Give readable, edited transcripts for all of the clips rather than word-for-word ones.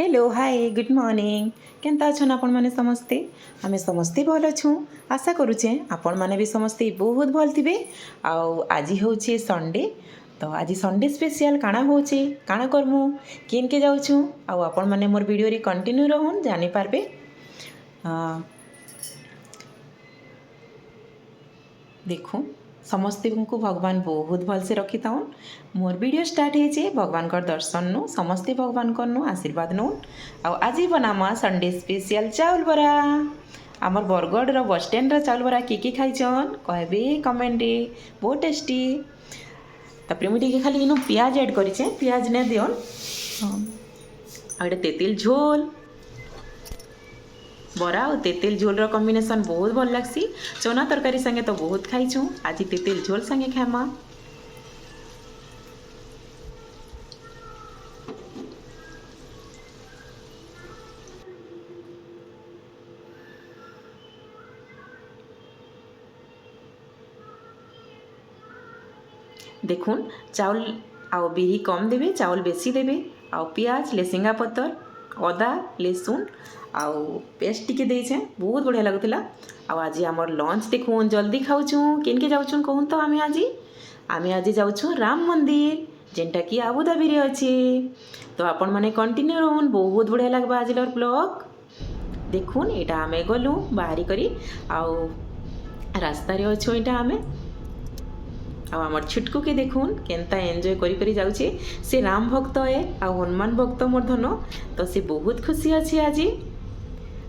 Hello hi good morning केनता अछन आपण माने समस्ते आमे समस्ते भल अछू आशा करूचे आपण माने भी समस्ते बहुत भल थिबे। आज होचे संडे तो आज संडे स्पेशल काना होचे काना करमु केन के जाउछु आपण माने मोर वीडियो रे कंटिन्यू रहन जानि पारबे। देखो समस्ते को भगवान बहुत भल से रखी था। मोर वीडियो स्टार्ट है भगवान का दर्शन नु समस्ते भगवान कर नु आशीर्वाद नौ। आज बनामा संडे स्पेशल चाउल बरा आमर बरगढ़ बस स्टैंड चाउल बरा किए खाईचन कहबे कमेंट रे बहुत टेस्टी। तापर मुझे खाली इन पियाज ऐड करें पियाज ने दियन आटे तेतिल झोल बरा और तेतेल झोल कॉम्बिनेशन बहुत भल लगसी। चना तरकारी संगे तो बहुत खाईचु आज तेतेल झोल संगे खामा। देखुन चाउल आउ बिही कम देवे चाउल बेसी देवे आउ पियाज लेसिंगा पत्तर अदा लेसुन आउ पेस्ट टिके देछे बहुत बढ़िया लगुला। आज आमर लंच देखुन जल्दी खाऊँ केन के जाऊँ कहूँ तो आमे आज जाऊँ राम मंदिर जेनटा कि आबुधाबी रे अच्छे। तो आपण माने कंटिन्यू रहन बहुत बढ़िया लगबा आज ब्लॉग। देखुन एटा आमे गलु बाहरी करी आउ रास्ता रे अच्छो एटा आमे आमर छुटकू के देखुन केनता एंजॉय करी करी जाउछे। से राम भक्त है आ हनुमान भक्त मोर धन तो से बहुत खुशी अच्छे। आज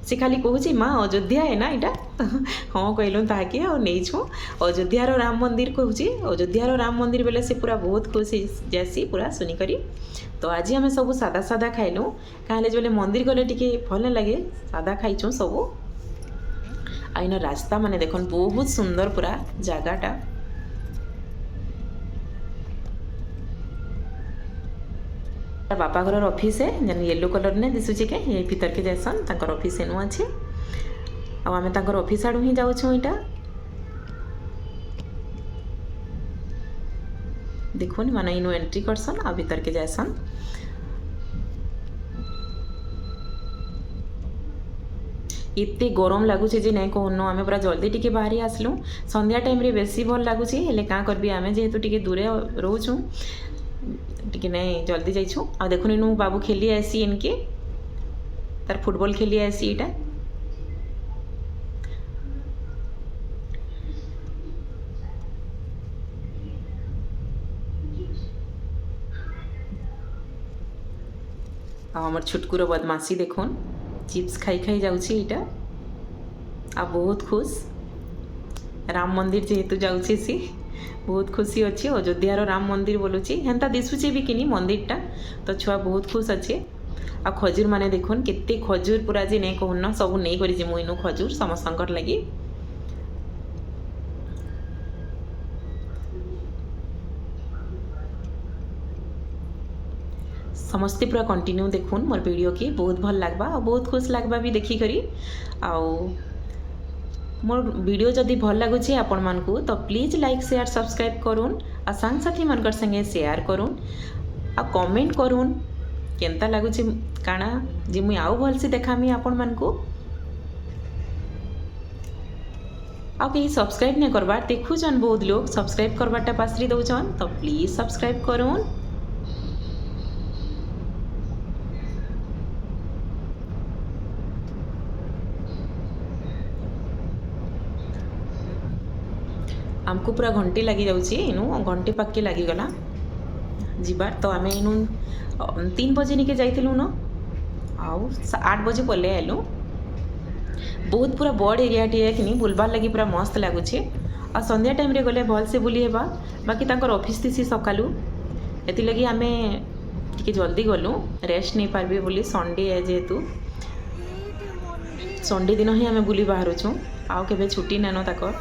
से खाली कहूँ माँ अयोध्या है ना यहाँ हाँ कहलु ताकि आईछु अयोध्यार राम मंदिर कहूँ अयोध्यार राम मंदिर बेले से पूरा बहुत खुशी जैसी पूरा सुनिकरी। तो आज आम सब सादा सादा खाइलु कहें जो मंदिर गले टिके भल लगे सादा खाइछुँ सब। आईन रास्ता माने देखन बहुत सुंदर पूरा जगाटा बापा घर ऑफिस है जन येलो कलर ने दिशुचे के ये भीतर के जैसन तांकर ऑफिस एनु अच्छे आमे तांकर ऑफिस आडू ही जाउछु। इटा देखुन माने इनु एंट्री करसन आ भीतर के जैसन इतने गरम लगुचे जे नहीं कहनो आमे पूरा जल्दी टिके बाहरी आसलु संध्या टाइम रे बेसी भल लगुचे हेले का करबी आमे जेहेतु टिके दूरे रहउछु टिके नहीं जल्दी जाइछु। आ देखुन इनु बाबू खेली आसी इनके तार फुटबॉल खेली आसी इटा आमर छुटकुर बदमाशी देखुन चिप्स खाई खाई जाउछि इटा आ बहुत खुश राम मंदिर जेहेतु जाउछि सी बहुत खुशी अच्छे अयोध्यार राम मंदिर बोलुची हेन्ता दिशुचे भी किनी मंदिरटा तो छुआ बहुत खुश अच्छे। आ खजूर माने देखुन केते खजूर पूरा जे नहीं कहून सब नहीं करी मु इनु खजूर समस्तंकर लगी। समस्ते पूरा कंटिन्यू देखुन मोर वीडियो की बहुत भल लगबा और बहुत खुश लगबा भी देखी करी। आउ मोर वीडियो जदि भल लगुचे आपण मानकू तो प्लीज लाइक शेयर सब्सक्राइब करूँ आ सांग साथी मनकर संगे शेयर करूँ आ कमेंट करूँ केनता लगुचे काना जे मुई आउ भल से देखामी आपण मानकू। आ कहीं सब्सक्राइब नहीं करबार देखुचन बहुत लोग सब्सक्राइब करबाटा पासरी दउचन तो प्लीज सब्सक्राइब करूँ। आमको पूरा घंटे लगी जाऊँगी इनु घंटे पाके लगीगला जीवार तो आम इनु 3 बजे निके जाइलु न आउ 8 बजे पले आलु बहुत पूरा बड़ एरिया टे कि बुलबार लगी पूरा मस्त लगुचे। आ संध्या टाइम रे गले भल से बुली हेबा बाकी तांकर ऑफिस थी सकालू एति लगी आमे टिके जल्दी गलु रेस्ट नहीं पारबे बोली संडे है जेहेतु संडे दिन ही आमे बुली बाहर छु आउ केबे छुट्टी नेनो ताकर।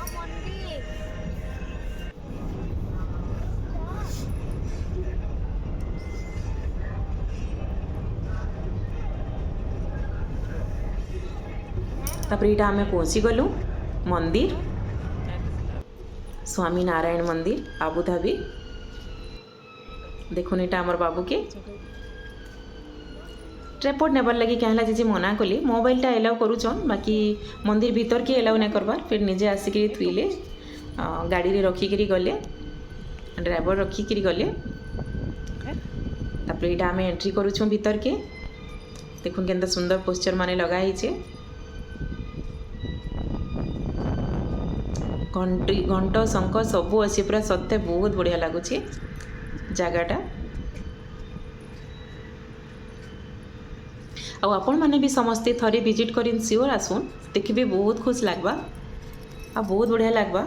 तापर इटा आमे पहुँची गलु मंदिर स्वामी नारायण मंदिर आबुधाबी देखुन इटा आमर बाबू के ट्राइपॉड नेबार लगी कहला जे मना कली मोबाइलटा एलाउ करूचन बाकी मंदिर भीतर के एलाउ नहीं करबार फिर निजे आसिक थुईले गाड़ी रे रखिकी गले ड्राइवर रखिकी गले तापर यहाँ आम एंट्री करूँ भीतर के देखुन केंता सुंदर पोस्टर माने लगाई घंटी घंट शंख सबू अच्छी पूरा सत्य बहुत बढ़िया लगुच जगटा आपण मैंने भी समस्ते थरे विजिट कर सियोर आसुन देखिए बहुत खुश लगवा आ बहुत बढ़िया लगवा।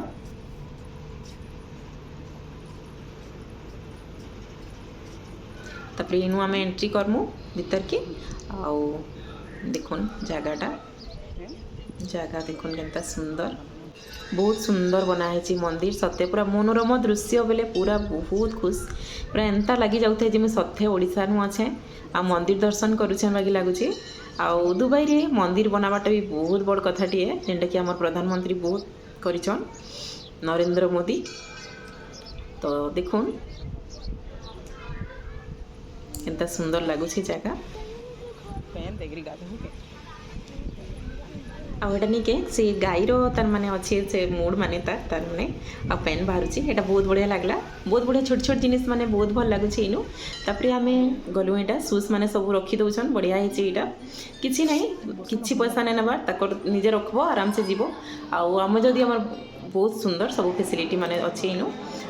तापर इनू आम एंट्री करमु भीतर के आउ देखुन जगटा जगह देखुन केंता सुंदर बहुत सुंदर बनाई मंदिर सत्य पूरा मनोरम दृश्य बेले पूरा बहुत खुश पूरा एंता लगी जाऊे जे मुझे सत्य ओडिशा नु अच्छे आ मंदिर दर्शन करुचे बाकी लगुच आउ दुबई रे मंदिर बनावाटा भी बहुत बड़ कथाटीए जेनटा कि आम प्रधानमंत्री बहुत करिछन नरेंद्र मोदी। तो देखुन केंता सुंदर लगुच जगह आटा निके से गाईर तार माने अच्छे से मूड माने तार माने आ पेन बाहर यहाँ बहुत बढ़िया लगला बहुत बढ़िया छोट छोट जिनिस माने बहुत भल लगुच इनू तापर आम गलु यहाँ सुज मैंने सब रखी दौन बढ़िया यहाँ किसी ना कि पैसा नहीं नबार तक निजे रखब आराम से जीव आम जदि आम बहुत सुंदर सब फैसिलिटी माने अच्छे इनू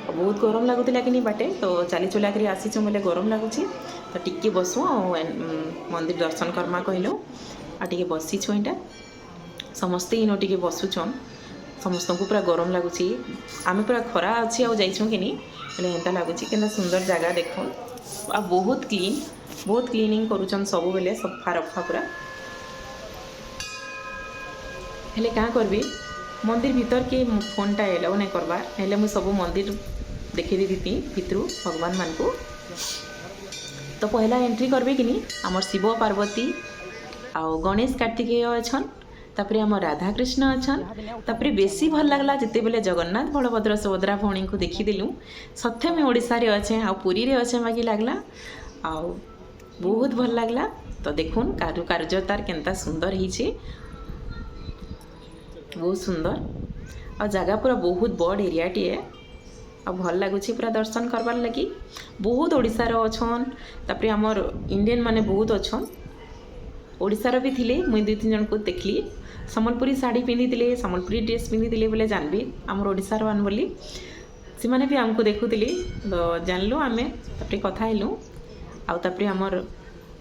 बहुत गरम लगुला कि बाटे तो चली चुला कर आसीचु बोले गरम लगुच तो टिके बसु मंदिर दर्शन करमा कहलु आ टे बसीचु यहाँ समस्ते इन टे बसुचन समस्त को पूरा गरम लगुच आम पूरा खरा अच्छी आउ जाइछुं कि एंता लगुच के सुंदर जगह देख आ बहुत क्लीनिंग करुचन सब बेले सफा रफा पूरा हेले क्या करबी मंदिर भीतर के फोनटा एलाउ नहीं करबार हेले मुझे सब मंदिर देखी दी भितर भगवान मान को तो पहला एंट्री करबे कि आमर शिव पार्वती आउ गणेश कार्तिकेय अच्छन तापर आम राधा कृष्ण अच्छन तापर बेसी भल लगला जिते बेले जगन्नाथ बलभद्र सुभद्रा भौणी को देखीदेलु सत्य में ओडिशा रे अच्छे आ पुरी रे अच्छे बाकी लगला आउ बहुत भल लगला। तो देखुन कारुकार्य तार केंता सुंदर ही बहुत सुंदर आ जगह पूरा बहुत बड़ एरिया टीए आ भल लगुच पूरा दर्शन करवार लगी बहुत ओडिशार अच्छन तापर आमर इंडियन माने बहुत अच्छन ओडिशार भी थिले मुई 2-3 जन को देखली सम्बलपुरी साड़ी पिंधि सम्बलपुरी ड्रेस पिंधि बोले जानबी आमर ओडिशार वन बोली से माने भी आमको देखुली तो जानलु आमे तापर कथा हेलु आउ तापर आमर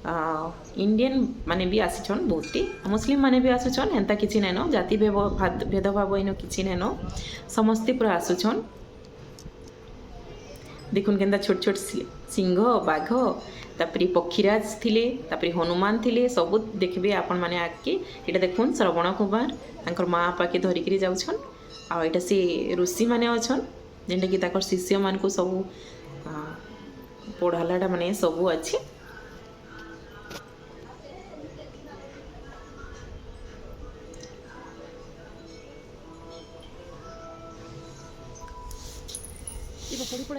इंडियन माने भी आसीचन बहुतटी मुस्लिम माने भी आसुचन एंता किछि नैन जाति भेदभाव इन किछि नैन समस्ते पूरा आसुचन देखुन केंता छोट छोट सिंह बाघ तापरी पक्षीराज थिले तापरी हनुमान थिले सब देखबे आपण माने आके एटा देखुन श्रवण कुमार तांकर माँ पाके धरिकी जाउछन आ एटा से ऋषि माने अछन जेंटा कि ताकर शिष्य मान को सब पढ़ालाटा माने सब अच्छे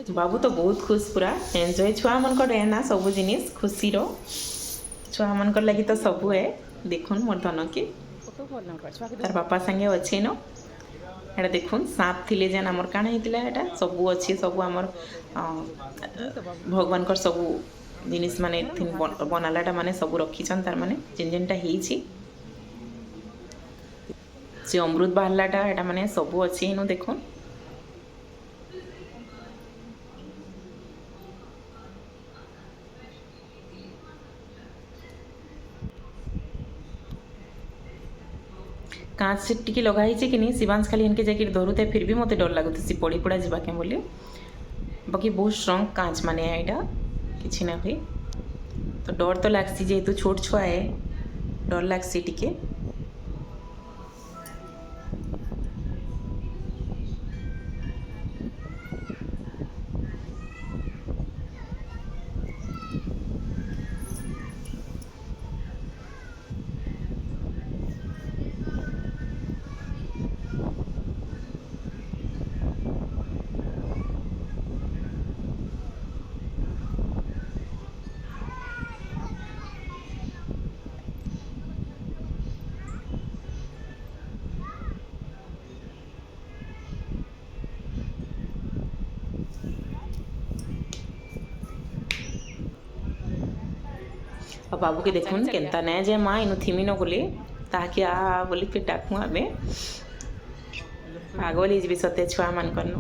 बाबू तो बहुत खुश पूरा एंजॉय छुआ मन ना सब जिनिस खुशी रो छुआ मन लगी तो सब है देखुन मोर धन के तार बापा संगे अच्छे न एटा देखुन सांप थिले जेन आमर काना हितला एटा सब अच्छे सब आमर भगवान कर सब जिनिस माने बनालाटा माने सब रखीछन तार माने जेन जेनटा हिची से अमृत बाहरलाटा एटा माने सब अच्छे इनु देखुन कांच से टिके लगाई कि नहीं शिवांश खाली इनके जाकर धरुते फिर भी मत डर लगुसी पड़ी पड़ा जाके बोले बाकी बहुत स्ट्रंग कांच माने यहाँ किसी ना हुए तो डर तो लगसी जेहेतु छोट छुआ है डर लगसी टिके ଆଉ ବାବୁକେ ଦେଖୁନ୍ କେନ୍ତା ନାଇଁ ଯେ ମା ଇନୁ ଥିମିନ ବୋଲି ତାହାକେ ଆ ବୋଲି ଫିର୍ ଡାକୁଁ ଆମେ ପାଗଲ ହେଇଯିବି ସତେ ଛୁଆମାନଙ୍କର୍ନୁ।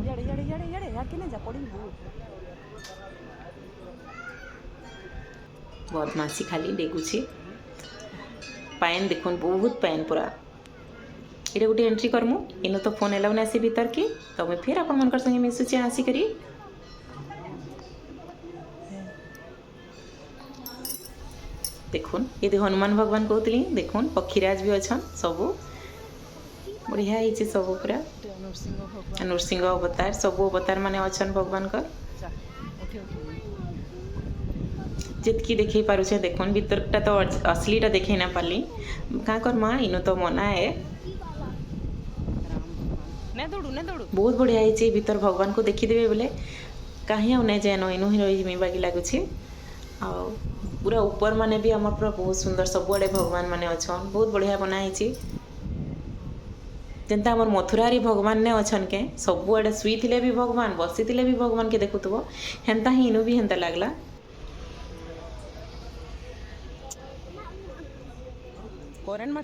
ବଦମାସି ଖାଲି ଡେଗୁଛି। ପାଏନ୍ ଦେଖୁନ୍ ବହୁତ ପାଏନ୍ ପୁରା। ଏଇଟା ଗୋଟେ ଏଣ୍ଟ୍ରି କର୍ମୁ ଇନୁ ତ ଫୋନ୍ ଏଲାଉ ନାଇଁ ଆସି ଭିତର୍କେ ତ ମୁଇଁ ଫେର୍ ଆପଣମାନଙ୍କର ସାଙ୍ଗେ ମିଶୁଛେ ଆସିକରି। ଦେଖୁନ୍ ଏଦି ହनुମାନ ଭଗବାନ କହୁଥିଲି ଦେଖୁନ୍ ପକ୍ଷୀରାଜ ବି ଅଛନ୍ ସବୁ ବଢ଼ିଆ ହେଇଛି ସବୁ ପୁରା ନୃସିଂହ ଅବତାର ସବୁ ଅବତାର ମାନେ ଅଛନ୍ ଭଗବାନଙ୍କର। ଯେତ୍କି ଦେଖେଇ ପାରୁଛେ ଦେଖୁନ୍ ଭିତରଟା ତ ଅସଲିଟା ଦେଖେଇ ନା ପାରଲି କାଁ କର୍ମା ଇନୁ ତ ମନା ଏ ବହୁତ ବଢ଼ିଆ ହେଇଛି ଭିତର ଭଗବାନଙ୍କୁ ଦେଖିଦେବେ ବୋଲେ କାହିଁ ଆଉ ନାଇଁ ଯାଏନ ଇନୁ ହିଁ ରହିଯିମି ବାଗି ଲାଗୁଛି। ଆଉ ପୁରା ଉପର ମାନେ ବି ଆମର ପୁରା ବହୁତ ସୁନ୍ଦର ସବୁଆଡ଼େ ଭଗବାନ ମାନେ ଅଛନ୍ ବହୁତ ବଢ଼ିଆ ବନା ହେଇଛି। ଯେନ୍ତା ଆମର ମଥୁରାରେ ଭଗବାନ ନେ ଅଛନ୍ କେ ସବୁଆଡ଼େ ଶୁଇଥିଲେ ବି ଭଗବାନ ବସିଥିଲେ ବି ଭଗବାନକେ ଦେଖୁଥିବ ହେନ୍ତା ହିଁ ଇନୁ ବି ହେନ୍ତା ଲାଗ୍ଲା।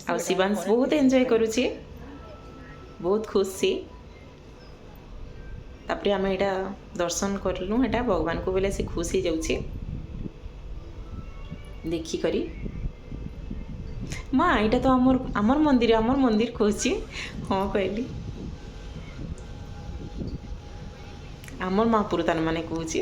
ଆଉ ଶିବାଂଶ ବହୁତ ଏନ୍ଜୟ କରୁଛି ବହୁତ ଖୁସି। ତାପରେ ଆମେ ଏଇଟା ଦର୍ଶନ କରଲୁ ଏଇଟା ଭଗବାନଙ୍କୁ ବୋଲେ ସେ ଖୁସି ହେଇଯାଉଛି ଦେଖିକରି। ମା ଏଇଟା ତ ଆମର ମନ୍ଦିର କହୁଛି ହଁ କହିଲି ଆମର ମହାପୁରୁ ତାର ମାନେ କହୁଛି।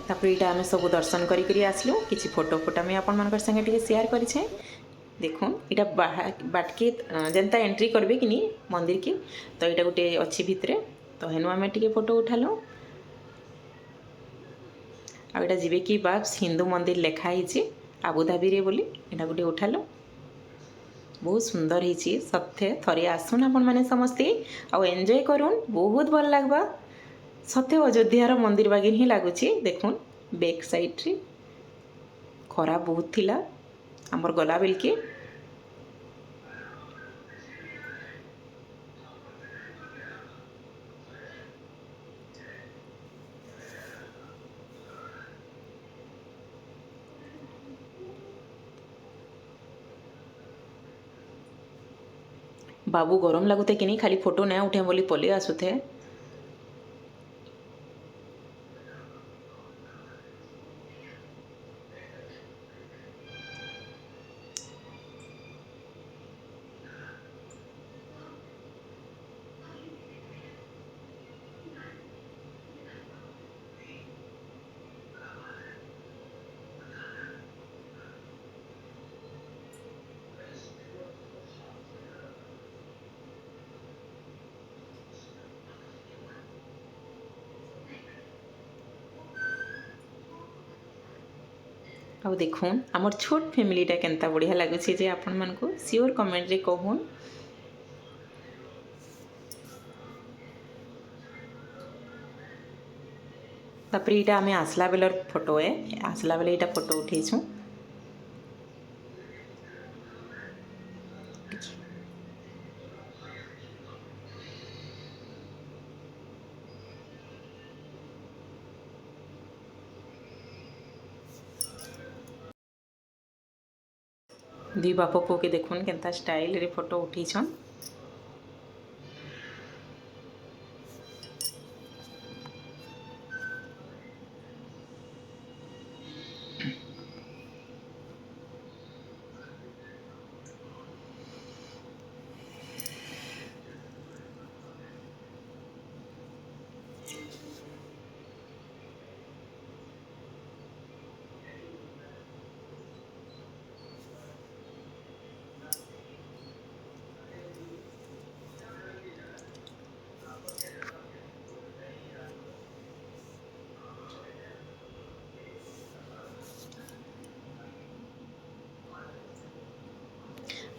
ତାପରେ ଏଇଟା ଆମେ ସବୁ ଦର୍ଶନ କରିକରି ଆସିଲୁ କିଛି ଫଟୋ ମୁଇଁ ଆପଣମାନଙ୍କର ସାଙ୍ଗେ ଟିକେ ସେୟାର କରିଛେ। ଦେଖୁନ୍ ଏଇଟା ବାଟକେ ଯେନ୍ତା ଏଣ୍ଟ୍ରି କରିବେ କି ନି ମନ୍ଦିରକେ ତ ଏଇଟା ଗୋଟେ ଅଛି ଭିତରେ ତ ହେନୁ ଆମେ ଟିକେ ଫଟୋ ଉଠାଲୁ। ଆଉ ଏଇଟା ଯିବେ କି ବାପ୍ସ ହିନ୍ଦୁ ମନ୍ଦିର ଲେଖା ହେଇଛି ଆବୁଧାବିରେ ବୋଲି ଏଇଟା ଗୋଟେ ଉଠାଲୁ। ବହୁତ ସୁନ୍ଦର ହେଇଛି ସତେ ଥରେ ଆସୁନ୍ ଆପଣମାନେ ସମସ୍ତେ ଆଉ ଏନ୍ଜୟ କରୁନ୍ ବହୁତ ଭଲ ଲାଗ୍ବା। ସତେ ଅଯୋଧ୍ୟାର ମନ୍ଦିର ବାଗିର ହିଁ ଲାଗୁଛି ଦେଖୁନ୍ ବେକ୍ ସାଇଡ଼୍ରେ ଖରା ବହୁତ ଥିଲା ଆମର ଗଲା ବେଲ୍କେ बाबू गरम लगुते कि नहीं खाली फोटो नहीं उठे बोली पलि आसुथे। ଆଉ ଦେଖୁନ୍ ଆମର ଛୋଟ ଫ୍ୟାମିଲିଟା କେନ୍ତା ବଢ଼ିଆ ଲାଗୁଛି ଯେ ଆପଣମାନଙ୍କୁ ସିଓର କमेंटରେ कहून। तापर यहाँ आम आसला बेलर फोटो है आसला बेले यहाँ फोटो उठेछूँ। दी बाप पुओ के देखुन केन्ता स्टाइल रे फोटो उठेछन।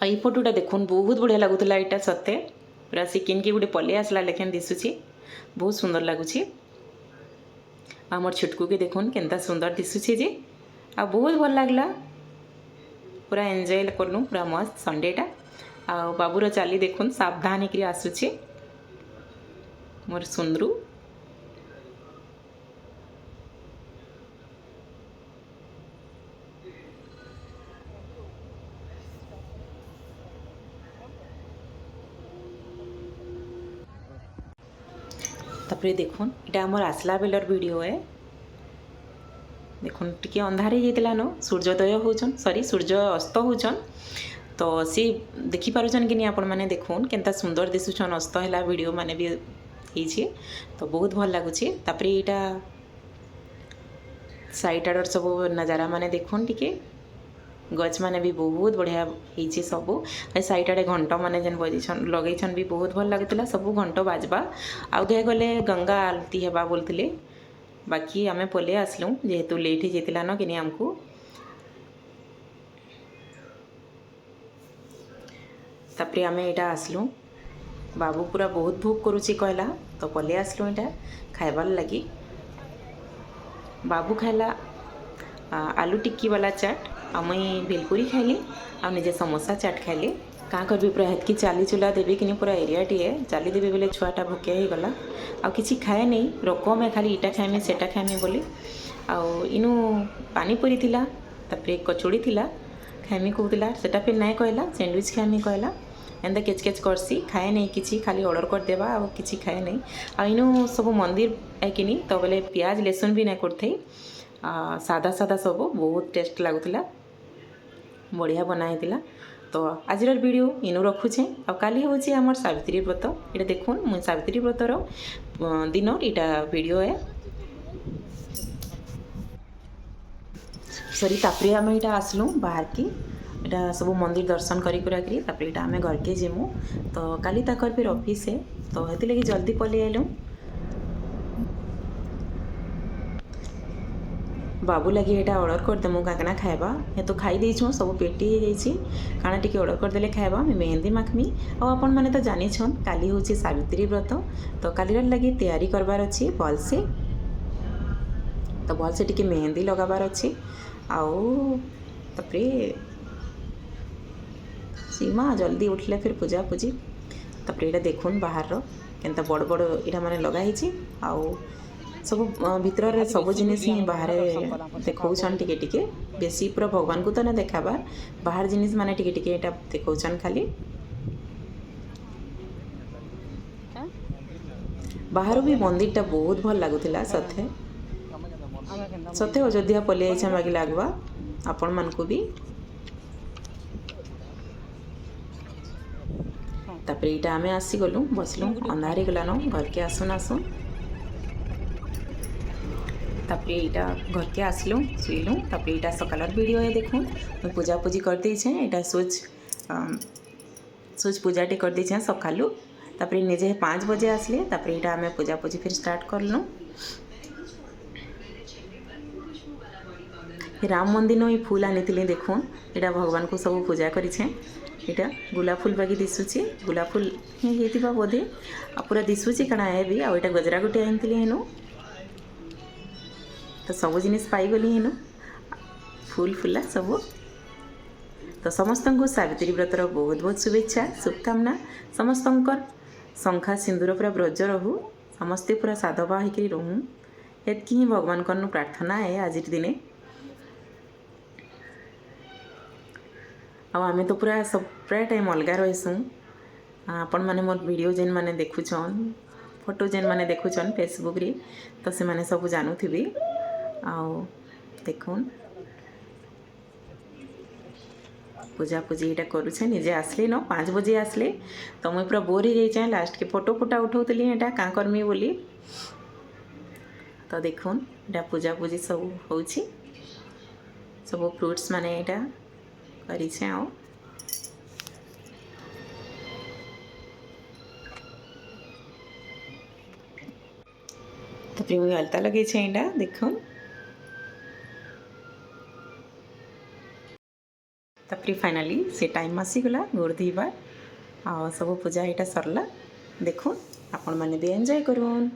ये फोटोटा देखुन बहुत बढ़िया लगुला यहाँ सत्य पूरा सिकिन की गोटे पलि आसला लेखन दिशुची बहुत सुंदर लगुच। आमर छुटकू के देखुन केन्ता सुंदर दिशुची जे आ बहुत भल लगला पूरा एंजॉय करलु पूरा मस्त संडेटा। आ बाबूर चाली देखुन सावधान होकर आसुची मोर सुंदरू। तापर देखुन इटा आमर आसला बेलर वीडियो है। देखुन टिके अंधार होता न सूर्योदय होचन सॉरी सूर्य अस्त होचन तो सी देखी पारुछन कि नहीं आपण माने देखुन केनता सुंदर दिसुछन अस्त हैला वीडियो माने भी ହେଇଛି तो बहुत भल लगुच। तापर यहाँ साइड आडर सब नजारा माने देखुन टिके गच माने भी बहुत बढ़िया होती सबू साइड आड़े घंट माने जेन बजेछन लगेछन भी बहुत भल लगुला सब घंट बाजबा आउ कहे गले गंगा आरती हेबा बोलते बाकी आमे पले आसलु जेहेतु लेट हो जाता न कि आमको तापर आमे यहाँ आसलु बाबू पूरा बहुत भूख करुच्ची कहला तो पले आसलु यहाँ खाइबार लगी। बाबू खाइला आलू टिक्की वाला चाट आ मुई भेलपुरी खाइली आ निजे समोसा चाट खाइली क्या करबी पूरा हेतकी चाली चुला देवी कि पूरा एरिया टीए चाली देवी बोले छुआटा भोकिया हो गला आ किसी खाए नहीं रकम है खाली इटा खाएमी सेटा खाएमी बोली आउ इनु पानीपुरी थिला तापर कचौड़ी थिला खाएमी कहूला सेटा फिर नाई कहला सैंडविच खाएमी कहला एंता केच केच करसी खाए नहीं किसी खाली ऑर्डर कर देवा आ किसी खाए नहीं आ इनु सब मंदिर है कि नहीं तो बोले प्याज लहसुन भी नहीं करते सादा सादा सब बहुत टेस्ट लगुला बढ़िया बनाई तो आज वीडियो इनु रखुचे आ काली हूँ आमर सावित्री व्रत ये देखुन मुझे सावित्री व्रतर दिन यहाँ वीडियो है सॉरी तापर आम यहाँ आसलु बाहर की यहाँ सब मंदिर दर्शन करी तापर यहाँ आम घर के जीमु तो काली तक फिर ऑफिस है तो ये लगे जल्दी पलि आलु बाबू लगे यहाँ ऑर्डर करदेमु काकना खाइबा ये तो खाई देछुँ सब पेटी हो जाइए काना टिके ऑर्डर करदेले खाइबा मेहंदी माखमी और आपण माने तो जानी छन काली हूँ सावित्री व्रत तो काली लगे तैयारी करबार अच्छी भल से तो भल से टिके मेहंदी लगाबार अच्छी आउ तापर सीमा जल्दी उठले फिर पूजा पूजी तापर यहाँ देखुन बाहर केनता बड़ बड़ यहाँ माने लगाई आउ सब भितर सब जिनिस ही बाहर देखौछन टिके टिके बेसी पूरा भगवान को तो ना देखाबार बाहर जिनिस माने टिके टिके एटा देखौछन खाली बाहर भी मंदिर टा बहुत भल लगुला सथे सथे अयोध्या पलि आइछा मागी लागबा आपण मान को भी तापर यहाँ आम आसी गलु बसलु अंधार गलान घर के आसुन आसुन तापर यहाँ घर के आसलु शुइलु तापर यहाँ सकाल वीडियो है देखूँ मैं पूजा पूजी कर देछे यहाँ सूज पूजा टी कर देछे सकालू तापर निजे 5 बजे आसले तापर यहाँ आम पूजा पूजी फिर स्टार्ट करलु राम मंदिर ही फूल आनी देखूँ यहाँ भगवान को सब पूजा करें यहाँ गुलाब फूल बाकी दिशुची गुलाब फूल होता बोधे आ पूरा दिशुची कण है भी आटा गजरा गोटे आनी हेनु तो सब जिनिस पाईगली हेनु फूल फुला सब तो समस्त को सावित्री व्रतर बहुत बहुत शुभेच्छा शुभकामना समस्त शंखा सिंदूर पूरा ब्रज रहू समस्ते पूरा साधवा होकर रहूँ एतकी ही भगवान को प्रार्थना है आज दिने आम तो पूरा सब प्राय टाइम अलग रहीसूँ आपण मैंने मोर वीडियो जेन मैंने देखुछन फोटो जेन मैंने देखुछन फेसबुक रे तो से मैंने सब जानूथी आओ देखुन पूजा पूजी यहाँ करुचे निजे आसले न 5 बजे आसले तो मुझे पूरा बोर हो जाए लास्ट के फोटो फोटा उठाऊली यहाँ क्या करमी बोली तो देखुन यहाँ पूजा पूजी सब हो सब फ्रुट्स माने यहाँ करिछे आओ तो मुझे अलता लगे यहाँ देखुन तापर फाइनाली से टाइम आसीगला गोड़ धोइबार आ सब पूजा यहाँ सरला देखुन आपण मैंने भी एंजॉय करूँ।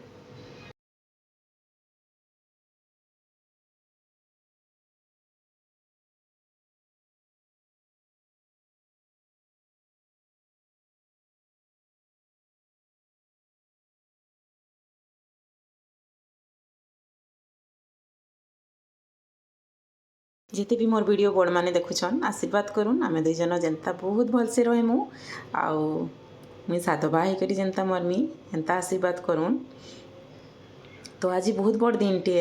जिते भी मोर वीडियो बड़ मैंने देखुछन आशीर्वाद करूँ आम दुई जन जेनता बहुत भलसे रहमु आउ मुई साधवा होकर जेनता मरमी एंता आशीर्वाद करूँ तो आज बहुत बड़ दिन टे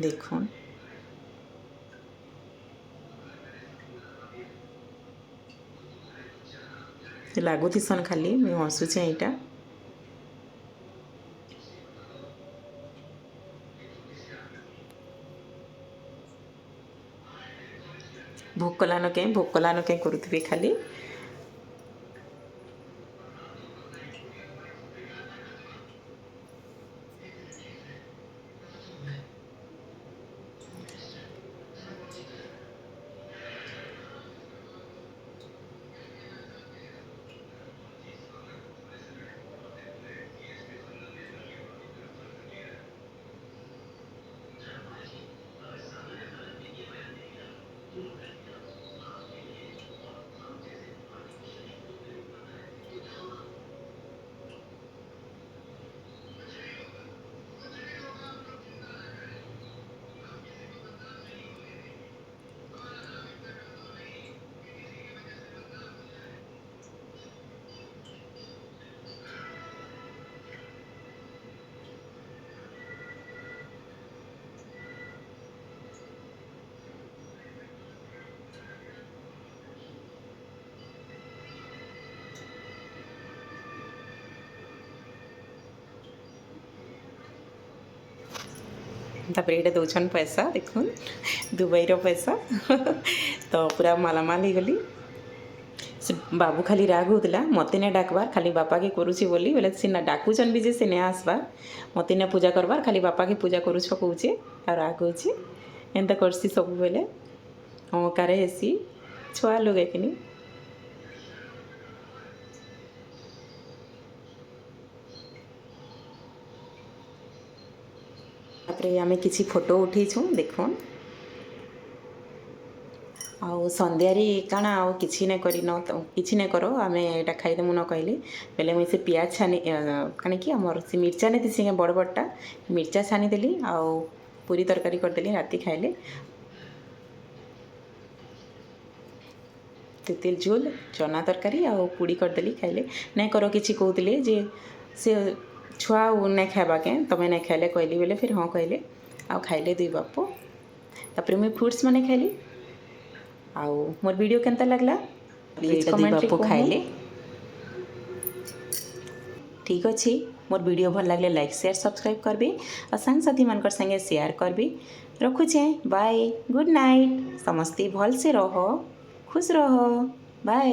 देखुन लगुसन खाली मुझे हसुचे यहाँ भोग कलान कहीं करुवे खाली तापर ये दौन पैसा देखुन दुबई पैसा तो पूरा मालामाल हो गली से बाबू खाली राग होता मत नहीं डाकबार खाली बापा के करुची बोली बोले सी ना डाकुचन भी जे से नहीं आसबार मत नहीं पूजा करबार खाली बापा के पूजा करुछ कौचे आ राग होची एंता करसी सब बेले अहंकार हेसी छुआ लोग कि आम किसी फोटो उठेछू देखुन आउ संध्यारे काଣା आउ किसी नहीं कर किसी नहीं कर आम यहाँ खाईदेमु न कहली बेले मुझे पियाज छानी कण कि आमर से मिर्चा नहीं थी बड़ बड़टा मिर्चा छानीदेली आउ पूरी तरकारी करदेली राति खाइले तेल झोल चना तरकारी आउ पूड़ी करदेली खाइले नहीं कर किसी कहते जे से छुआ नहीं खावा के तुम्हें नहीं खाइले कहली बोले फिर हाँ कहले आउ खाइले दुई बापू तापर मुझे फ्रुट्स मैंने खाइली आउ मोर वीडियो केनता लगला प्लीज कमेंट रे खाइले ठीक अच्छे मोर वीडियो भल लगले लाइक शेयर सब्सक्राइब करबे और संग साथी मानकर संगे शेयर करबे रखुचे बाय गुड नाइट समस्ते भल से रहो खुश रहो बाय।